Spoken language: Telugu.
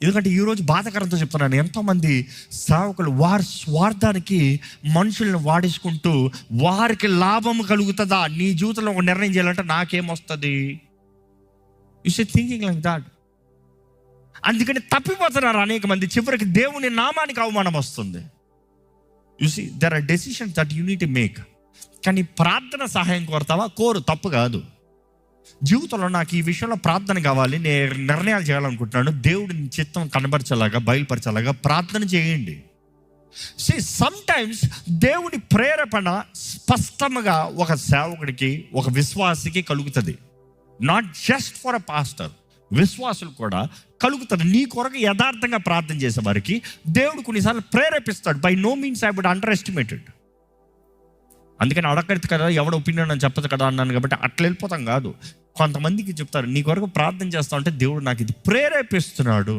ఎందుకంటే ఈరోజు బాధాకరంతో చెప్తున్నాను, ఎంతోమంది సేవకులు వారి స్వార్థానికి మనుషులను వాడేసుకుంటూ వారికి లాభం కలుగుతుందా, నీ జీవితంలో ఒక నిర్ణయం చేయాలంటే నాకేమొస్తుంది, you say thinking like that. అందుకని తప్పిపోతున్నారు అనేక మంది. చివరికి దేవుని నామానికి అవమానం వస్తుంది. You see there are decisions that you need to make. కానీ ప్రార్థన సహాయం కోరుతావా? కోరు, తప్పు కాదు. జీవితంలో నాకు ఈ విషయంలో ప్రార్థన కావాలి, నేను నిర్ణయాలు చేయాలనుకుంటున్నాను, దేవుడిని చిత్తం కనబరచేలాగా, బయలుపరచేలాగా ప్రార్థన చేయండి. సీ సమ్టైమ్స్ దేవుడి ప్రేరేపణ స్పష్టంగా ఒక సేవకుడికి, ఒక విశ్వాసికి కలుగుతుంది. Not just for a pastor, విశ్వాసులు కూడా కలుగుతుంది. నీ కొరకు యథార్థంగా ప్రార్థన చేసే వారికి దేవుడు కొన్నిసార్లు ప్రేరేపిస్తాడు. By no means I would underestimated. అందుకని అడగదు కదా, ఎవడ ఒపీనియన్ అని చెప్పదు కదా అన్నాను కాబట్టి అట్లా వెళ్ళిపోతాం కాదు. కొంతమందికి చెప్తారు, నీ కొరకు ప్రార్థన చేస్తా ఉంటే దేవుడు నాకు ఇది ప్రేరేపిస్తున్నాడు.